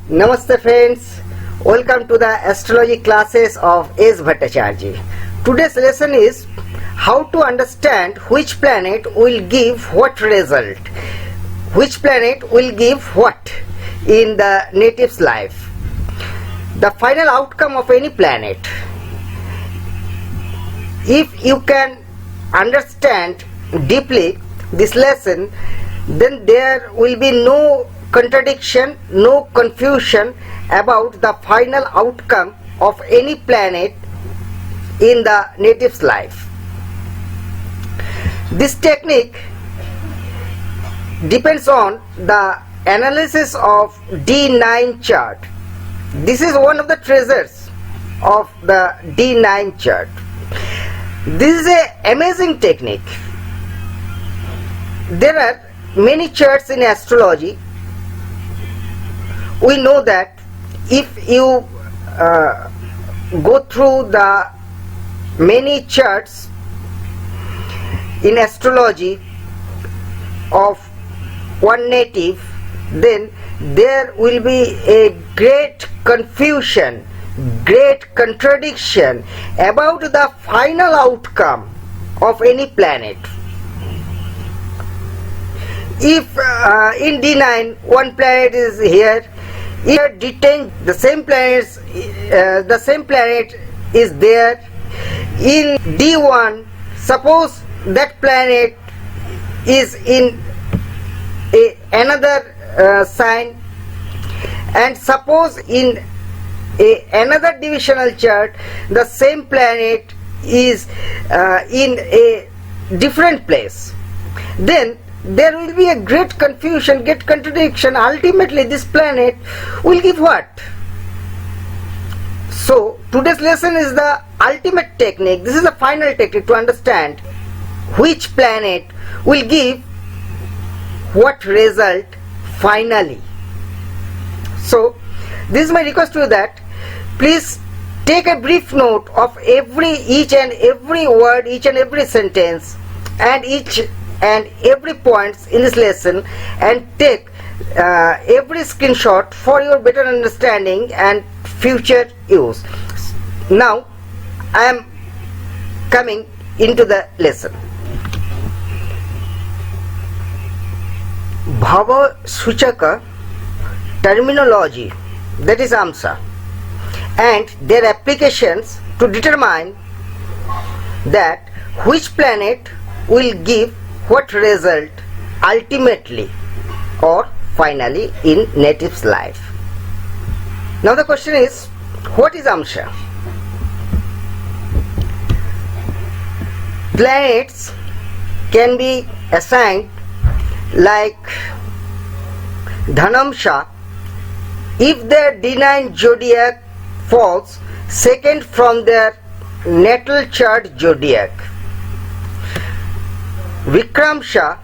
Namaste friends, welcome to the astrology classes of S. Bhattacharya. Today's lesson is how to understand which planet will give what result, which planet will give what in the native's life. The final outcome of any planet. If you can understand deeply this lesson, then there will be no contradiction, no confusion about the final outcome of any planet in the native's life. This technique depends on the analysis of D9 chart. This is one of the treasures of the D9 chart. This is an amazing technique. There are many charts in astrology. We know that if you go through the many charts in astrology of one native, then there will be a great confusion, great contradiction about the final outcome of any planet. If in D9 one planet is here, detained, the same planet is there. In D1, suppose that planet is in another sign, and suppose in another divisional chart the same planet is in a different place, then there will be a great confusion, great contradiction. Ultimately this planet will give what? So today's lesson is the ultimate technique. This is the final technique to understand which planet will give what result finally. So this is my request to you, that please take a brief note of each and every word, each and every sentence, and each and every points in this lesson, and take every screenshot for your better understanding and future use. Now I am coming into the lesson. Bhava Suchaka terminology, that is AMSA, and their applications to determine that which planet will give what result ultimately or finally in native's life. Now the question is, what is Amsha? Planets can be assigned like Dhanamsha if their D9 zodiac falls second from their natal chart zodiac. Vikramsha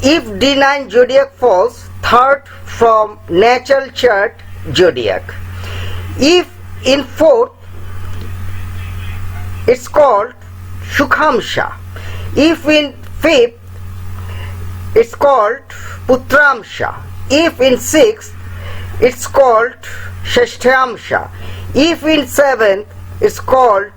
if D9 zodiac falls third from natural chart zodiac. If in fourth, it's called Shukhamsha. If in fifth, it's called Putramsha. If in sixth, it's called Shashthamsha. If in seventh, it's called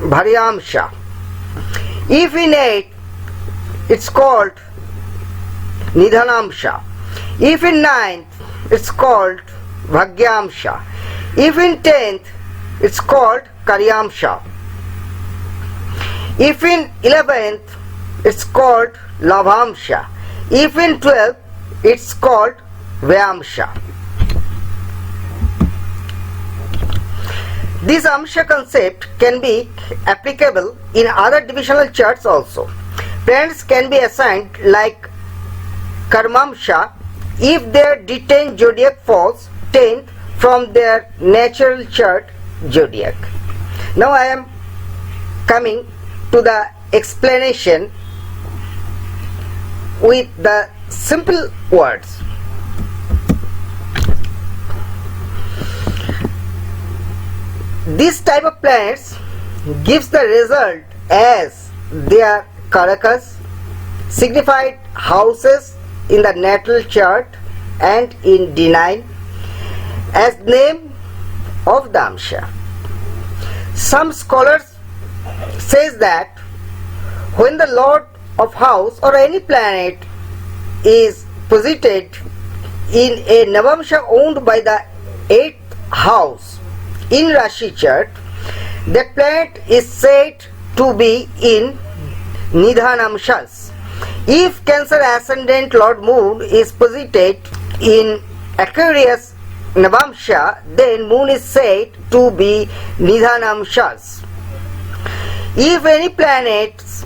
Bharyamsha. If in eighth, it's called Nidhanamsha. If in ninth, it's called Bhagyamsha. If in 10th, it's called Karyamsha. If in 11th, it's called Labhamsha. If in 12th, it's called Vyamsha. This Amsha concept can be applicable in other divisional charts also. Planets can be assigned like Karmamsha if their D10 zodiac falls 10th from their natural chart zodiac. Now I am coming to the explanation with the simple words. This type of planets gives the result as their karakas, signified houses in the natal chart and in D9 as name of the Amsha. Some scholars says that when the lord of house or any planet is posited in a Navamsha owned by the 8th house in Rashi chart, that planet is said to be in Nidhanamshas. If Cancer ascendant Lord Moon is posited in Aquarius Navamsha, then Moon is said to be Nidhanamshas. If any planet's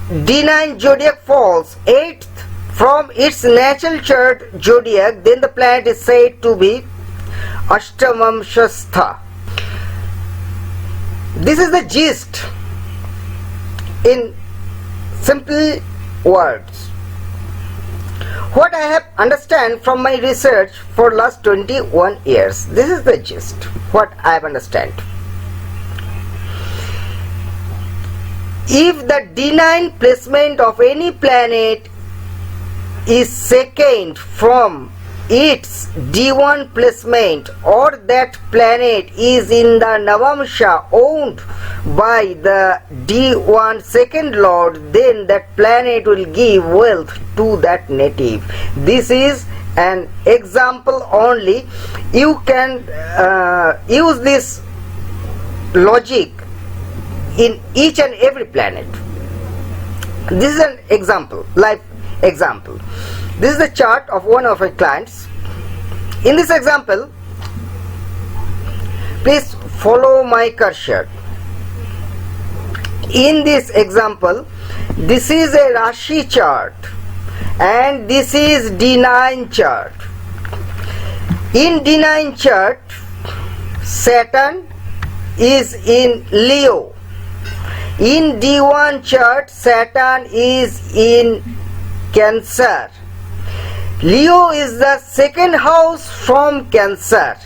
D9 zodiac falls 8th from its natural chart zodiac, then the planet is said to be Ashtamamshastha. This is the gist in simple words. What I have understand from my research for last 21 years. This is the gist, what I have understand. If the D9 placement of any planet is second from its D1 placement, or that planet is in the Navamsha owned by the D1 second lord, then that planet will give wealth to that native. This is an example only. You can use this logic in each and every planet. This is an example, live example. This is the chart of one of my clients. In this example, please follow my cursor. In this example, this is a Rashi chart and this is D9 chart. In D9 chart, Saturn is in Leo. In D1 chart, Saturn is in Cancer. Leo is the second house from Cancer.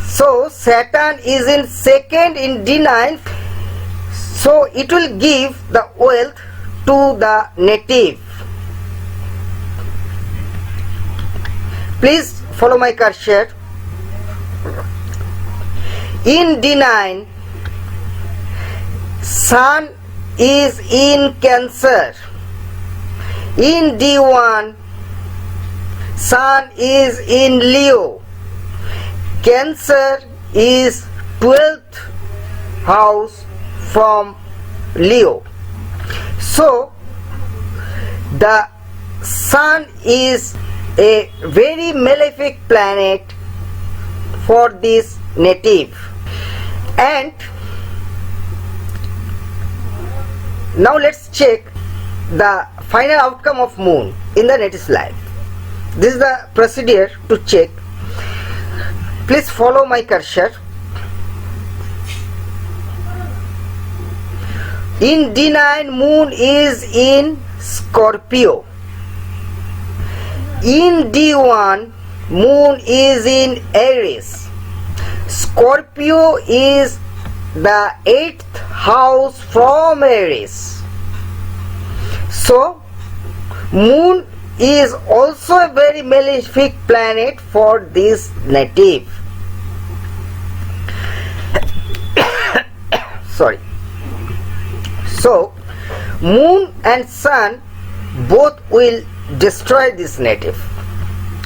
So Saturn is in second in D9. So it will give the wealth to the native. Please follow my cursor. In D9, Sun is in Cancer. In D1, Sun is in Leo. Cancer is 12th house from Leo. So the Sun is a very malefic planet for this native. And now let's check the final outcome of Moon in the native's life. This is the procedure to check. Please follow my cursor. In D9, Moon is in Scorpio. In D1, Moon is in Aries. Scorpio is the 8th house from Aries. So Moon is also a very malefic planet for this native. Sorry. So Moon and Sun both will destroy this native.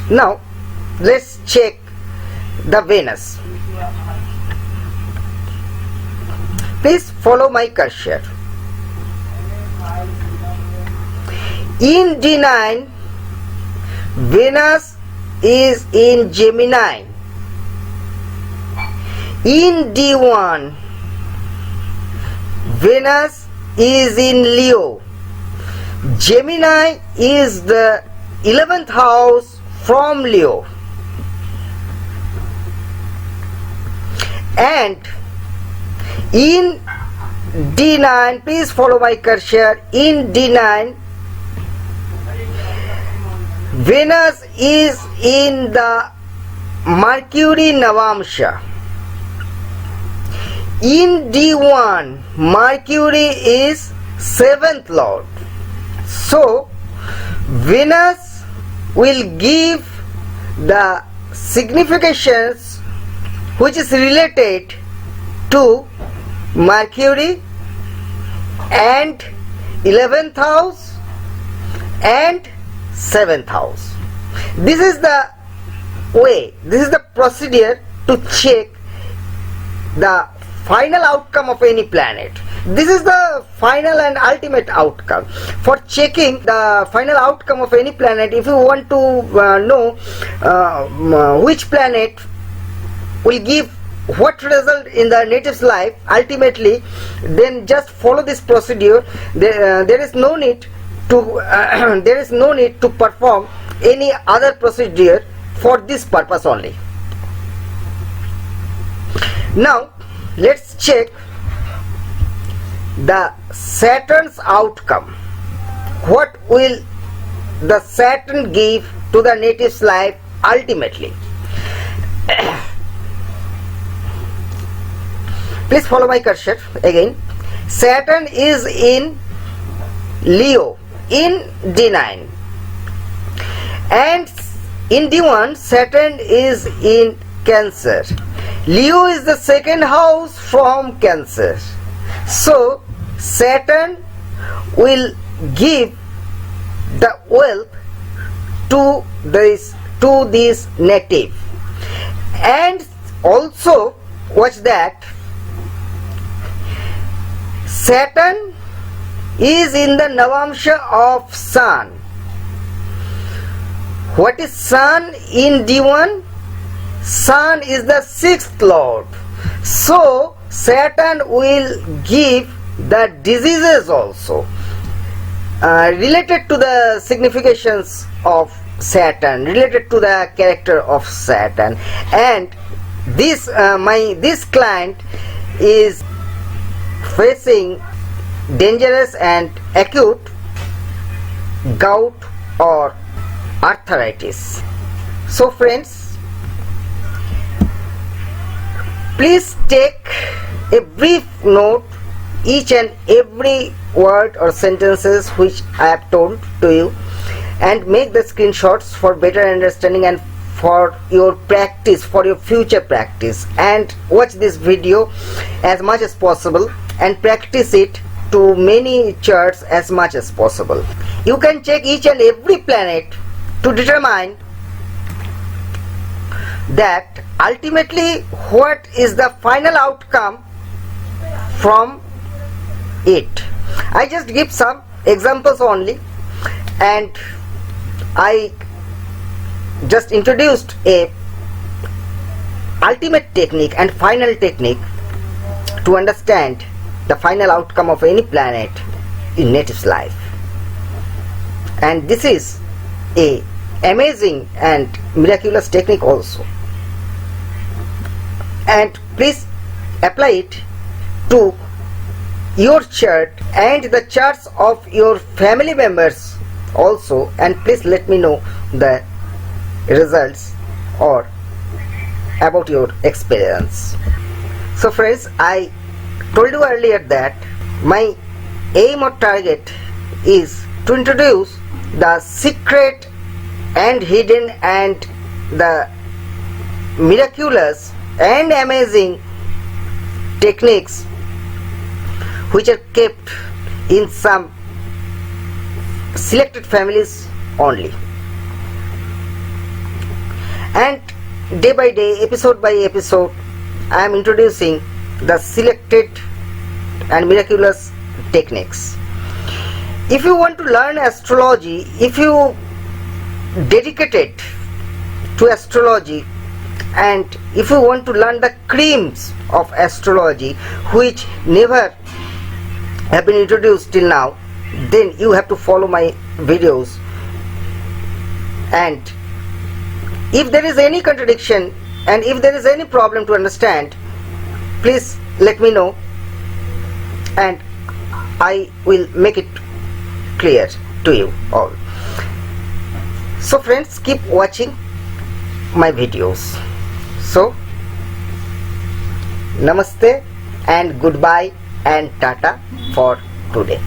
Now let's check the Venus. Please follow my cursor. In D9, Venus is in Gemini. In D1, Venus is in Leo. Gemini is the 11th house from Leo. And in D9, please follow my cursor. In D9, Venus is in the Mercury Navamsha. In D1, Mercury is 7th lord. So Venus will give the significations which is related to Mercury and 11th house and 7th house. This is the way, this is the procedure to check the final outcome of any planet. This is the final and ultimate outcome. For checking the final outcome of any planet, if you want to know which planet will give what result in the native's life ultimately, then just follow this procedure. There is no need to perform any other procedure for this purpose only. Now let's check the Saturn's outcome. What will the Saturn give to the native's life ultimately? Please follow my cursor again. Saturn is in Leo in D9, and in D1 Saturn is in Cancer. Leo is the second house from Cancer. So Saturn will give the wealth to this native. And also watch that Saturn is in the Navamsha of Sun. What is Sun in D1? Sun is the 6th lord. So Saturn will give the diseases also related to the significations of Saturn, related to the character of Saturn. And this client is facing dangerous and acute gout or arthritis. So friends, please take a brief note each and every word or sentences which I have told to you, and make the screenshots for better understanding and for your practice, for your future practice. And watch this video as much as possible and practice it to many charts as much as possible. You can check each and every planet to determine that ultimately what is the final outcome from it. I just give some examples only, and I just introduced a ultimate technique and final technique to understand the final outcome of any planet in native's life. And this is a amazing and miraculous technique also, and please apply it to your chart and the charts of your family members also, and please let me know the results or about your experience. So friends, I told you earlier that my aim or target is to introduce the secret and hidden and the miraculous and amazing techniques which are kept in some selected families only. And day by day, episode by episode, I am introducing the selected and miraculous techniques. If you want to learn astrology, if you dedicated to astrology, and if you want to learn the creams of astrology which never have been introduced till now, then you have to follow my videos. And if there is any contradiction and if there is any problem to understand, please let me know, and I will make it clear to you all. So friends, keep watching my videos. So namaste and goodbye and tata for today.